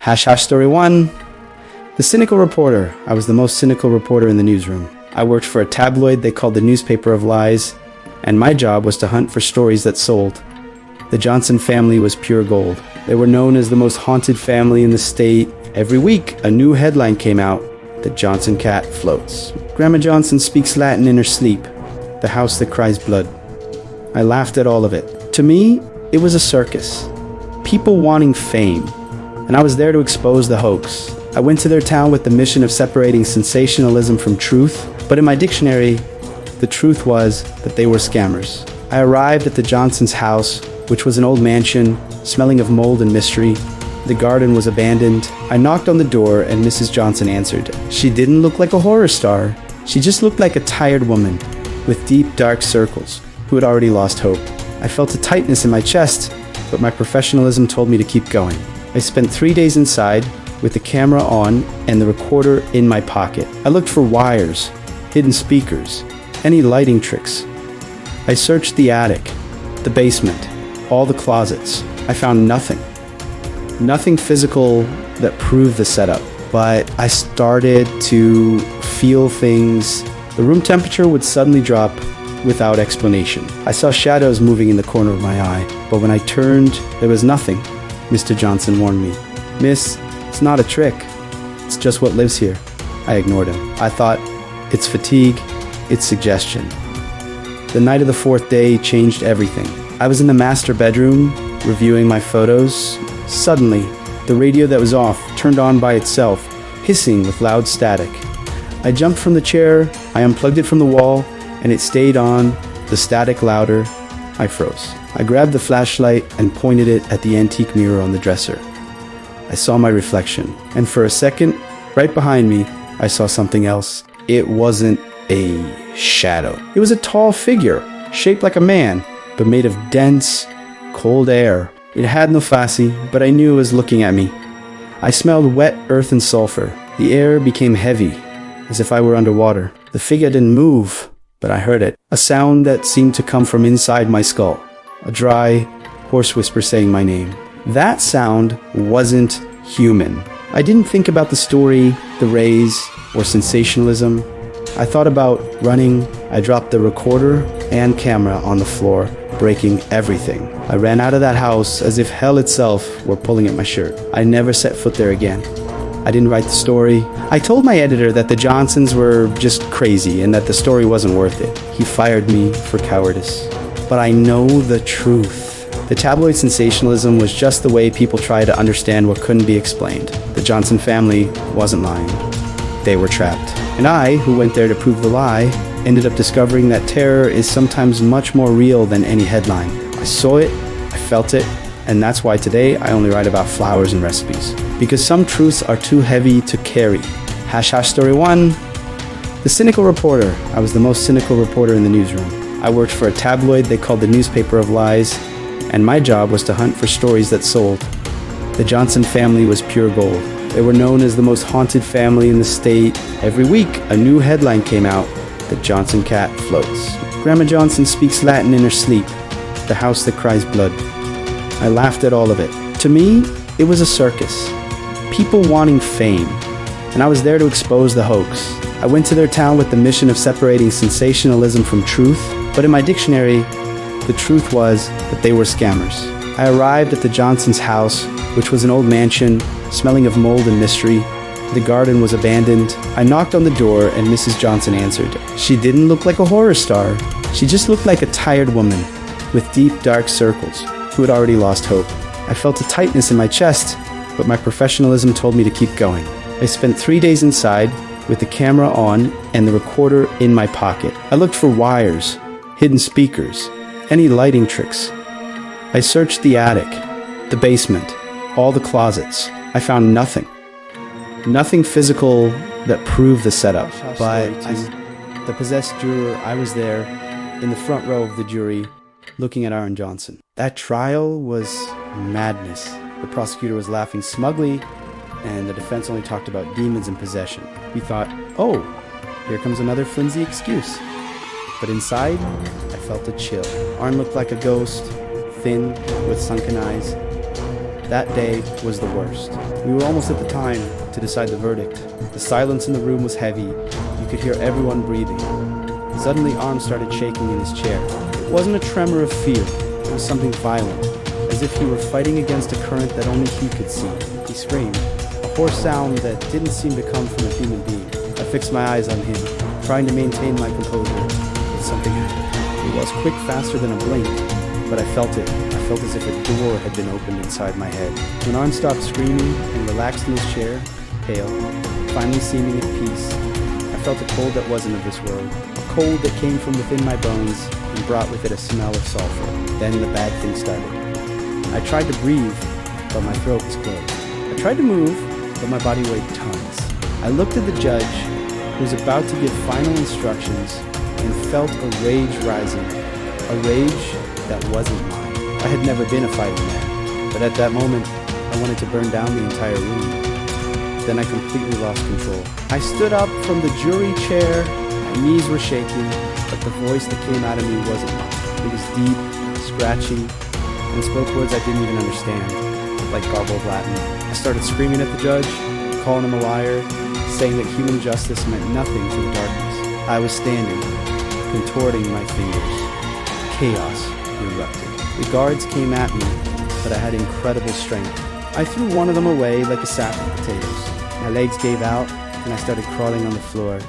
Hash hash story one. The cynical reporter. I was the most cynical reporter in the newsroom. I worked for a tabloid they called the newspaper of lies, and my job was to hunt for stories that sold. The Johnson family was pure gold. They were known as the most haunted family in the state. Every week, a new headline came out. The Johnson cat floats. Grandma Johnson speaks Latin in her sleep. The house that cries blood. I laughed at all of it. To me, it was a circus. People wanting fame. And I was there to expose the hoax. I went to their town with the mission of separating sensationalism from truth, but in my dictionary, the truth was that they were scammers. I arrived at the Johnsons' house, which was an old mansion, smelling of mold and mystery. The garden was abandoned. I knocked on the door and Mrs. Johnson answered. She didn't look like a horror star. She just looked like a tired woman with deep, dark circles who had already lost hope. I felt a tightness in my chest, but my professionalism told me to keep going. I spent 3 days inside with the camera on and the recorder in my pocket. I looked for wires, hidden speakers, any lighting tricks. I searched the attic, the basement, all the closets. I found nothing. Nothing physical that proved the setup, but I started to feel things. The room temperature would suddenly drop without explanation. I saw shadows moving in the corner of my eye, but when I turned, there was nothing. Mr. Johnson warned me. Miss, it's not a trick. It's just what lives here. I ignored him. I thought, it's fatigue, it's suggestion. The night of the fourth day changed everything. I was in the master bedroom, reviewing my photos. Suddenly, the radio that was off turned on by itself, hissing with loud static. I jumped from the chair, I unplugged it from the wall, and it stayed on, the static louder. I froze. I grabbed the flashlight and pointed it at the antique mirror on the dresser. I saw my reflection, and for a second, right behind me, I saw something else. It wasn't a shadow. It was a tall figure, shaped like a man, but made of dense, cold air. It had no face, but I knew it was looking at me. I smelled wet earth and sulfur. The air became heavy, as if I were underwater. The figure didn't move, but I heard it. A sound that seemed to come from inside my skull. A dry, hoarse whisper saying my name. That sound wasn't human. I didn't think about the story, the rays, or sensationalism. I thought about running. I dropped the recorder and camera on the floor, breaking everything. I ran out of that house as if hell itself were pulling at my shirt. I never set foot there again. I didn't write the story. I told my editor that the Johnsons were just crazy and that the story wasn't worth it. He fired me for cowardice. But I know the truth. The tabloid sensationalism was just the way people try to understand what couldn't be explained. The Johnson family wasn't lying. They were trapped. And I, who went there to prove the lie, ended up discovering that terror is sometimes much more real than any headline. I saw it, I felt it, and that's why today I only write about flowers and recipes. Because some truths are too heavy to carry. Hash hash story one. The cynical reporter. I was the most cynical reporter in the newsroom. I worked for a tabloid they called the newspaper of lies, and my job was to hunt for stories that sold. The Johnson family was pure gold. They were known as the most haunted family in the state. Every week, a new headline came out. The Johnson cat floats. Grandma Johnson speaks Latin in her sleep. The house that cries blood. I laughed at all of it. To me, it was a circus. People wanting fame. And I was there to expose the hoax. I went to their town with the mission of separating sensationalism from truth, but in my dictionary, the truth was that they were scammers. I arrived at the Johnsons' house, which was an old mansion, smelling of mold and mystery. The garden was abandoned. I knocked on the door and Mrs. Johnson answered. She didn't look like a horror star. She just looked like a tired woman with deep, dark circles who had already lost hope. I felt a tightness in my chest, but my professionalism told me to keep going. I spent 3 days inside with the camera on and the recorder in my pocket. I looked for wires, hidden speakers, any lighting tricks. I searched the attic, the basement, all the closets. I found nothing. Nothing physical that proved the setup, but the possessed juror, I was there in the front row of the jury looking at Arne Johnson. That trial was madness. The prosecutor was laughing smugly, and the defense only talked about demons and possession. We thought, oh, here comes another flimsy excuse. But inside, I felt a chill. Arne looked like a ghost, thin, with sunken eyes. That day was the worst. We were almost at the time to decide the verdict. The silence in the room was heavy. You could hear everyone breathing. Suddenly, Arne started shaking in his chair. It wasn't a tremor of fear. It was something violent, as if he were fighting against a current that only he could see. He screamed, a hoarse sound that didn't seem to come from a human being. I fixed my eyes on him, trying to maintain my composure, but something happened. It was quick, faster than a blink, but I felt it. I felt as if a door had been opened inside my head. When Arne stopped screaming and relaxed in his chair, pale, finally seeming at peace, I felt a cold that wasn't of this world, a cold that came from within my bones and brought with it a smell of sulfur. Then the bad thing started. I tried to breathe, but my throat was closed. I tried to move, but my body weighed tons. I looked at the judge, who was about to give final instructions, and felt a rage rising, a rage that wasn't mine. I had never been a fighting man, but at that moment, I wanted to burn down the entire room. Then I completely lost control. I stood up from the jury chair, my knees were shaking, but the voice that came out of me wasn't mine. It was deep, scratchy, and spoke words I didn't even understand, like garbled Latin. I started screaming at the judge, calling him a liar, saying that human justice meant nothing to the darkness. I was standing, contorting my fingers. Chaos erupted. The guards came at me, but I had incredible strength. I threw one of them away like a sack of potatoes. My legs gave out, and I started crawling on the floor,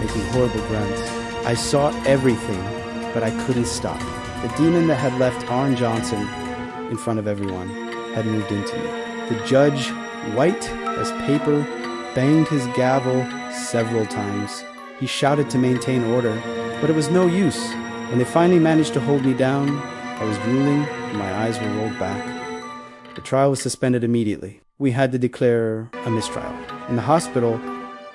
making horrible grunts. I saw everything, but I couldn't stop. The demon that had left Arne Johnson in front of everyone had moved into me. The judge, white as paper, banged his gavel several times. He shouted to maintain order, but it was no use. When they finally managed to hold me down, I was drooling and my eyes were rolled back. The trial was suspended immediately. We had to declare a mistrial. In the hospital,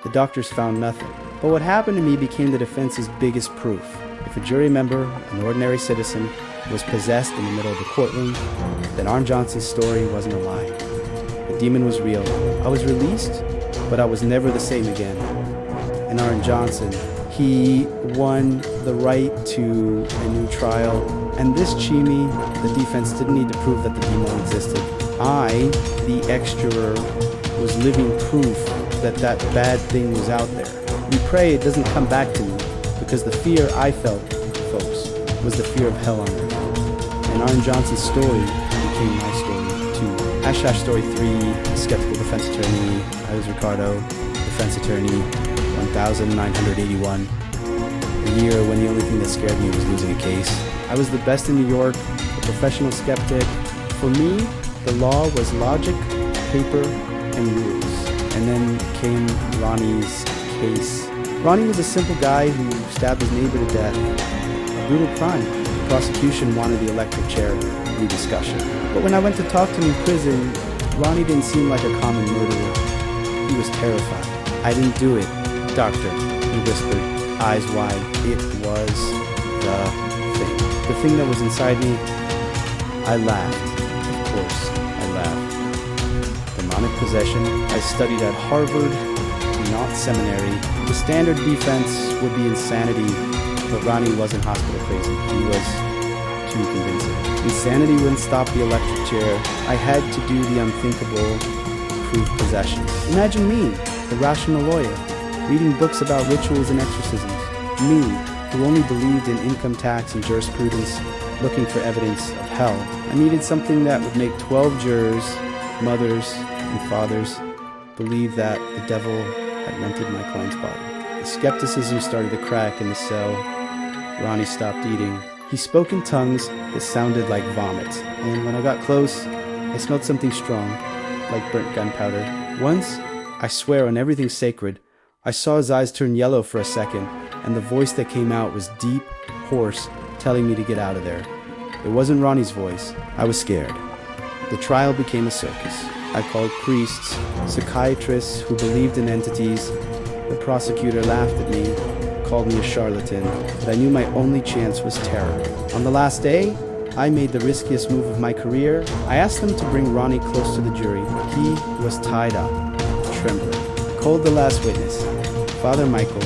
the doctors found nothing. But what happened to me became the defense's biggest proof. If a jury member, an ordinary citizen, was possessed in the middle of the courtroom, then Arne Johnson's story wasn't a lie. The demon was real. I was released, but I was never the same again. And Arne Johnson, he won the right to a new trial. And this Chimi, the defense didn't need to prove that the demon existed. I, the ex-juror, was living proof that that bad thing was out there. We pray it doesn't come back to me, because the fear I felt, folks, was the fear of hell on earth. And Arne Johnson's story became my story, too. Hashtag story 3, skeptical defense attorney. I was Ricardo, defense attorney, 1981. A year when the only thing that scared me was losing a case. I was the best in New York, a professional skeptic. For me, the law was logic, paper, and rules. And then came Ronnie's case. Ronnie was a simple guy who stabbed his neighbor to death. A brutal crime. The prosecution wanted the electric chair rediscussion. But when I went to talk to him in prison, Ronnie didn't seem like a common murderer. He was terrified. I didn't do it, doctor, he whispered, eyes wide. It was the thing that was inside me. I laughed. Of course, I laughed. Demonic possession. I studied at Harvard, not seminary. The standard defense would be insanity, but Ronnie wasn't hospital crazy. He was too convincing. Insanity wouldn't stop the electric chair. I had to do the unthinkable, prove possession. Imagine me, the rational lawyer, reading books about rituals and exorcisms. Me, who only believed in income tax and jurisprudence, looking for evidence of hell. I needed something that would make 12 jurors, mothers, and fathers believe that the devil had rented my client's body. The skepticism started to crack in the cell. Ronnie stopped eating. He spoke in tongues that sounded like vomit, and when I got close, I smelled something strong, like burnt gunpowder. Once, I swear on everything sacred, I saw his eyes turn yellow for a second, and the voice that came out was deep, hoarse, telling me to get out of there. It wasn't Ronnie's voice. I was scared. The trial became a circus. I called priests, psychiatrists who believed in entities. The prosecutor laughed at me, called me a charlatan, but I knew my only chance was terror. On the last day, I made the riskiest move of my career. I asked them to bring Ronnie close to the jury. He was tied up, trembling. I called the last witness, Father Michael,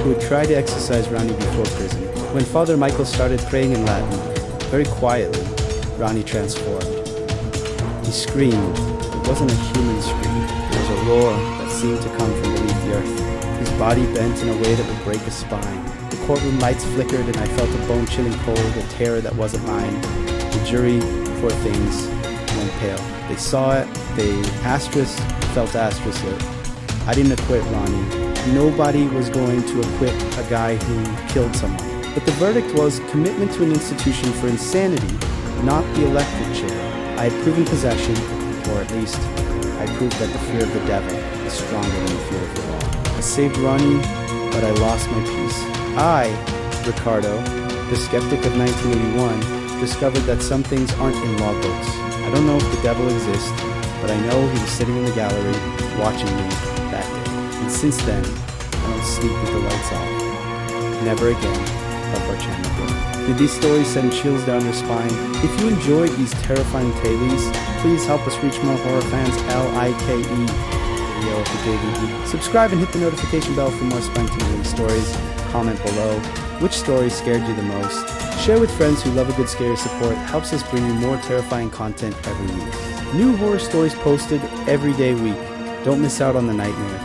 who had tried to exorcise Ronnie before prison. When Father Michael started praying in Latin, very quietly, Ronnie transformed. He screamed. It wasn't a human scream. It was a roar that seemed to come from beneath the earth. His body bent in a way that would break a spine. The courtroom lights flickered and I felt a bone-chilling cold, a terror that wasn't mine. The jury, poor things, went pale. They saw it, they felt asterisk it. I didn't acquit Ronnie. Nobody was going to acquit a guy who killed someone. But the verdict was commitment to an institution for insanity, not the electric chair. I had proven possession, or at least I proved that the fear of the devil is stronger than the fear of the law. I saved Ronnie, but I lost my peace. I, Ricardo, the skeptic of 1981, discovered that some things aren't in law books. I don't know if the devil exists, but I know he was sitting in the gallery watching me that day. And since then, I don't sleep with the lights off. Never again. Help our channel grow. Did these stories send chills down your spine? If you enjoyed these terrifying tales, please help us reach more horror fans. LIKE video of the JVD. Subscribe and hit the notification bell for more spine-tingling stories. Comment below which story scared you the most. Share with friends who love a good scary support. Helps us bring you more terrifying content every week. New horror stories posted every day week. Don't miss out on the nightmare.